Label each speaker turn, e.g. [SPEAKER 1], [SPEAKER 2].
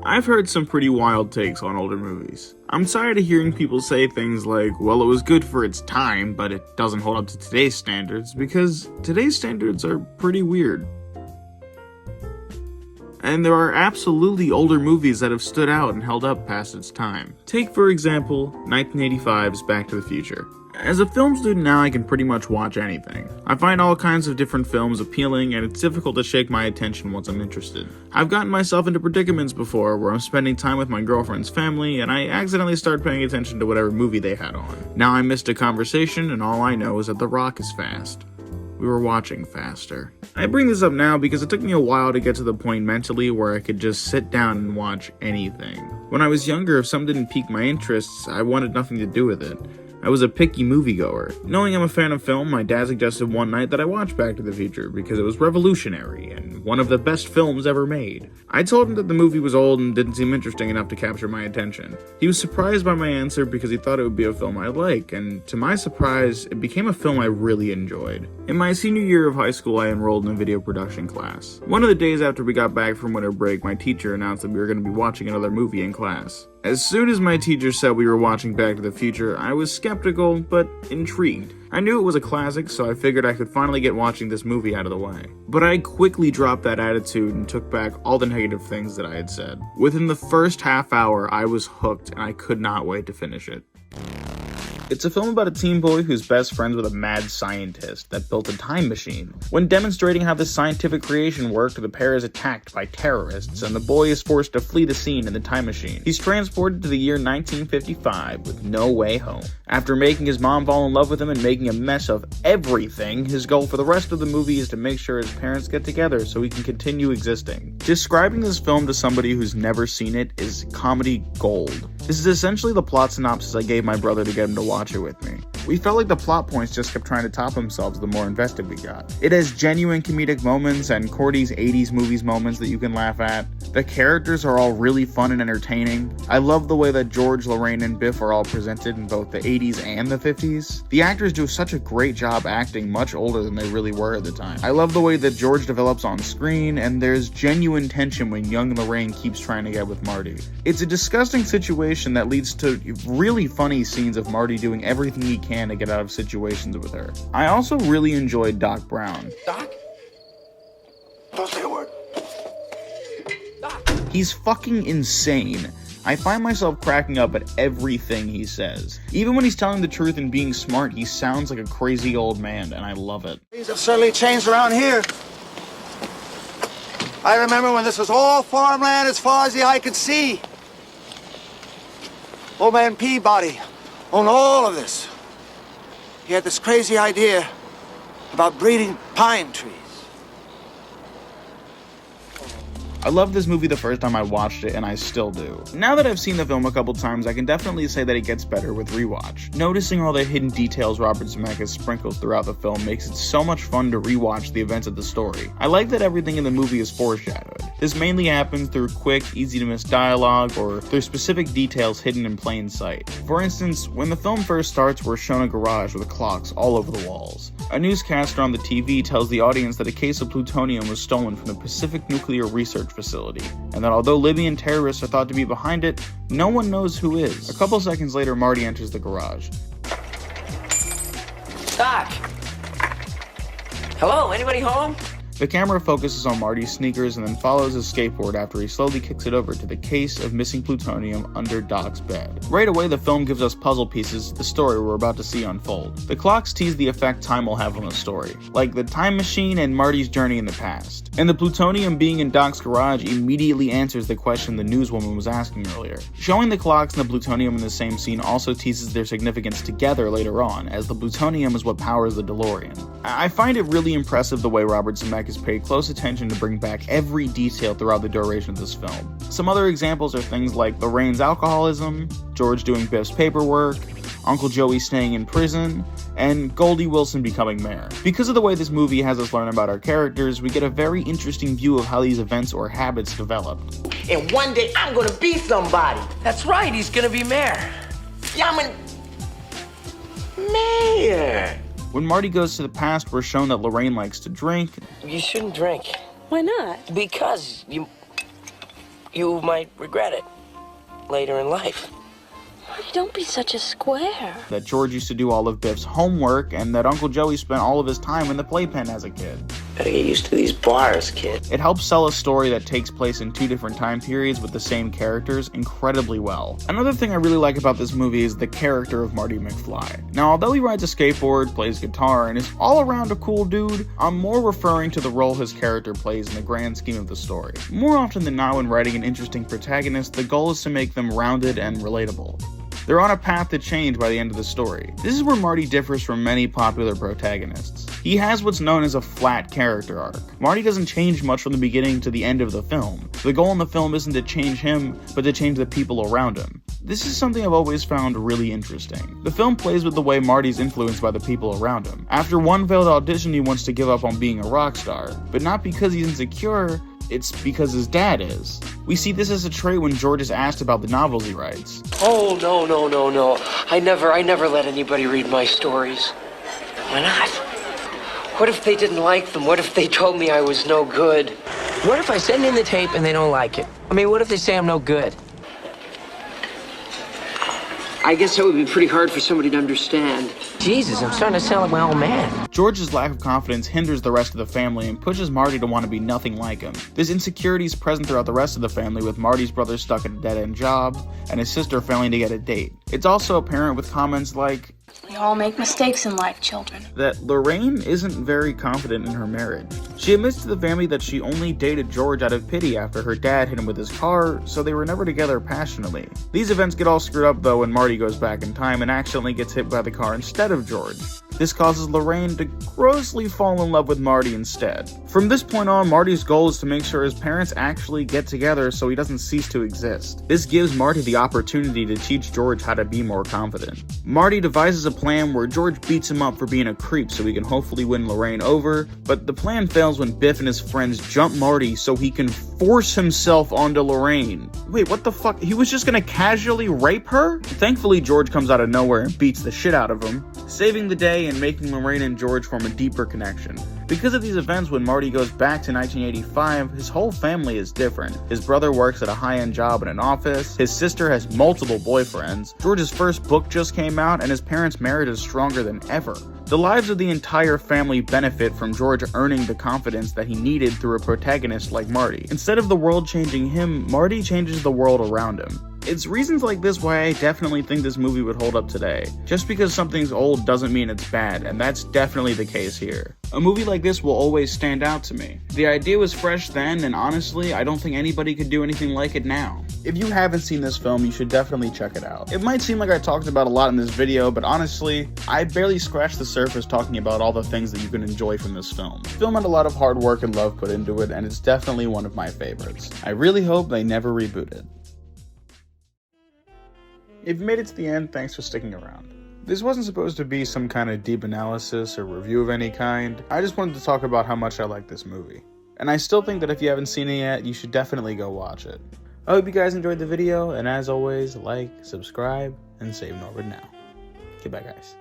[SPEAKER 1] I've heard some pretty wild takes on older movies. I'm tired of hearing people say things like, well, it was good for its time, but it doesn't hold up to today's standards, because today's standards are pretty weird. And there are absolutely older movies that have stood out and held up past its time. Take, for example, 1985's Back to the Future. As a film student now, I can pretty much watch anything. I find all kinds of different films appealing, and it's difficult to shake my attention once I'm interested. I've gotten myself into predicaments before where I'm spending time with my girlfriend's family, and I accidentally start paying attention to whatever movie they had on. Now I missed a conversation, and all I know is that The Rock is fast. We were watching faster. I bring this up now because it took me a while to get to the point mentally where I could just sit down and watch anything. When I was younger, if something didn't pique my interests, I wanted nothing to do with it. I was a picky moviegoer. Knowing I'm a fan of film, my dad suggested one night that I watch Back to the Future because it was revolutionary and one of the best films ever made. I told him that the movie was old and didn't seem interesting enough to capture my attention. He was surprised by my answer because he thought it would be a film I'd like, and to my surprise, it became a film I really enjoyed. In my senior year of high school, I enrolled in a video production class. One of the days after we got back from winter break, my teacher announced that we were going to be watching another movie in class. As soon as my teacher said we were watching Back to the Future, I was skeptical, but intrigued. I knew it was a classic, so I figured I could finally get watching this movie out of the way. But I quickly dropped that attitude and took back all the negative things that I had said. Within the first half hour, I was hooked, and I could not wait to finish it. It's a film about a teen boy who's best friends with a mad scientist that built a time machine. When demonstrating how this scientific creation worked, the pair is attacked by terrorists, and the boy is forced to flee the scene in the time machine. He's transported to the year 1955 with no way home. After making his mom fall in love with him and making a mess of everything, his goal for the rest of the movie is to make sure his parents get together so he can continue existing. Describing this film to somebody who's never seen it is comedy gold. This is essentially the plot synopsis I gave my brother to get him to watch it with me. We felt like the plot points just kept trying to top themselves the more invested we got. It has genuine comedic moments and Cordy's 80s movies moments that you can laugh at. The characters are all really fun and entertaining. I love the way that George, Lorraine, and Biff are all presented in both the 80s and the 50s. The actors do such a great job acting much older than they really were at the time. I love the way that George develops on screen, and there's genuine tension when young Lorraine keeps trying to get with Marty. It's a disgusting situation that leads to really funny scenes of Marty doing everything he can to get out of situations with her. I also really enjoyed Doc Brown.
[SPEAKER 2] Doc? Don't say a word. Doc!
[SPEAKER 1] He's fucking insane. I find myself cracking up at everything he says. Even when he's telling the truth and being smart, he sounds like a crazy old man, and I love it.
[SPEAKER 2] Things have certainly changed around here. I remember when this was all farmland as far as the eye could see. Old man Peabody owned all of this. He had this crazy idea about breeding pine trees.
[SPEAKER 1] I loved this movie the first time I watched it, and I still do. Now that I've seen the film a couple times, I can definitely say that it gets better with rewatch. Noticing all the hidden details Robert Zemeckis sprinkles throughout the film makes it so much fun to rewatch the events of the story. I like that everything in the movie is foreshadowed. This mainly happens through quick, easy-to-miss dialogue, or through specific details hidden in plain sight. For instance, when the film first starts, we're shown a garage with clocks all over the walls. A newscaster on the TV tells the audience that a case of plutonium was stolen from the Pacific Nuclear Research Facility, and that although Libyan terrorists are thought to be behind it, no one knows who is. A couple seconds later, Marty enters the garage.
[SPEAKER 3] Doc! Hello, anybody home?
[SPEAKER 1] The camera focuses on Marty's sneakers and then follows his skateboard after he slowly kicks it over to the case of missing plutonium under Doc's bed. Right away, the film gives us puzzle pieces to the story we're about to see unfold. The clocks tease the effect time will have on the story, like the time machine and Marty's journey in the past. And the plutonium being in Doc's garage immediately answers the question the newswoman was asking earlier. Showing the clocks and the plutonium in the same scene also teases their significance together later on, as the plutonium is what powers the DeLorean. I find it really impressive the way Robert Zemeckis paid close attention to bring back every detail throughout the duration of this film. Some other examples are things like Lorraine's alcoholism, George doing Biff's paperwork, Uncle Joey staying in prison, and Goldie Wilson becoming mayor. Because of the way this movie has us learn about our characters, we get a very interesting view of how these events or habits developed.
[SPEAKER 4] And one day I'm gonna be somebody.
[SPEAKER 3] That's right, he's gonna be mayor.
[SPEAKER 4] Yeah, I'm a mayor.
[SPEAKER 1] When Marty goes to the past, we're shown that Lorraine likes to drink.
[SPEAKER 3] You shouldn't drink.
[SPEAKER 5] Why not?
[SPEAKER 3] Because you you might regret it later in life.
[SPEAKER 5] Marty, don't be such a square.
[SPEAKER 1] That George used to do all of Biff's homework, and that Uncle Joey spent all of his time in the playpen as a kid.
[SPEAKER 3] Better get used to these bars, kid.
[SPEAKER 1] It helps sell a story that takes place in 2 different time periods with the same characters incredibly well. Another thing I really like about this movie is the character of Marty McFly. Now, although he rides a skateboard, plays guitar, and is all around a cool dude, I'm more referring to the role his character plays in the grand scheme of the story. More often than not, when writing an interesting protagonist, the goal is to make them rounded and relatable. They're on a path to change by the end of the story. This is where Marty differs from many popular protagonists. He has what's known as a flat character arc. Marty doesn't change much from the beginning to the end of the film. The goal in the film isn't to change him, but to change the people around him. This is something I've always found really interesting. The film plays with the way Marty's influenced by the people around him. After one failed audition, he wants to give up on being a rock star, but not because he's insecure, it's because his dad is. We see this as a trait when George is asked about the novels he writes.
[SPEAKER 3] Oh, no. I never let anybody read my stories. Why not? What if they didn't like them? What if they told me I was no good? What if I send in the tape and they don't like it? I mean, what if they say I'm no good? I guess that would be pretty hard for somebody to understand. Jesus, I'm starting to sound like my old man.
[SPEAKER 1] George's lack of confidence hinders the rest of the family and pushes Marty to want to be nothing like him. This insecurity is present throughout the rest of the family, with Marty's brother stuck at a dead-end job and his sister failing to get a date. It's also apparent with comments like,
[SPEAKER 5] We all make mistakes in life, children.
[SPEAKER 1] that Lorraine isn't very confident in her marriage. She admits to the family that she only dated George out of pity after her dad hit him with his car, so they were never together passionately. These events get all screwed up though when Marty goes back in time and accidentally gets hit by the car instead of George. This causes Lorraine to grossly fall in love with Marty instead. From this point on, Marty's goal is to make sure his parents actually get together so he doesn't cease to exist. This gives Marty the opportunity to teach George how to be more confident. Marty devises a plan where George beats him up for being a creep so he can hopefully win Lorraine over, but the plan fails when Biff and his friends jump Marty so he can force himself onto Lorraine. Wait, what the fuck? He was just gonna casually rape her? Thankfully, George comes out of nowhere and beats the shit out of him, saving the day and making Lorraine and George form a deeper connection. Because of these events, when Marty goes back to 1985, his whole family is different. His brother works at a high-end job in an office, his sister has multiple boyfriends, George's first book just came out, and his parents' marriage is stronger than ever. The lives of the entire family benefit from George earning the confidence that he needed through a protagonist like Marty. Instead of the world changing him, Marty changes the world around him. It's reasons like this why I definitely think this movie would hold up today. Just because something's old doesn't mean it's bad, and that's definitely the case here. A movie like this will always stand out to me. The idea was fresh then, and honestly, I don't think anybody could do anything like it now. If you haven't seen this film, you should definitely check it out. It might seem like I talked about a lot in this video, but honestly, I barely scratched the surface talking about all the things that you can enjoy from this film. The film had a lot of hard work and love put into it, and it's definitely one of my favorites. I really hope they never reboot it. If you made it to the end, thanks for sticking around. This wasn't supposed to be some kind of deep analysis or review of any kind. I just wanted to talk about how much I like this movie. And I still think that if you haven't seen it yet, you should definitely go watch it. I hope you guys enjoyed the video, and as always, like, subscribe, and save Norbert now. Goodbye, guys.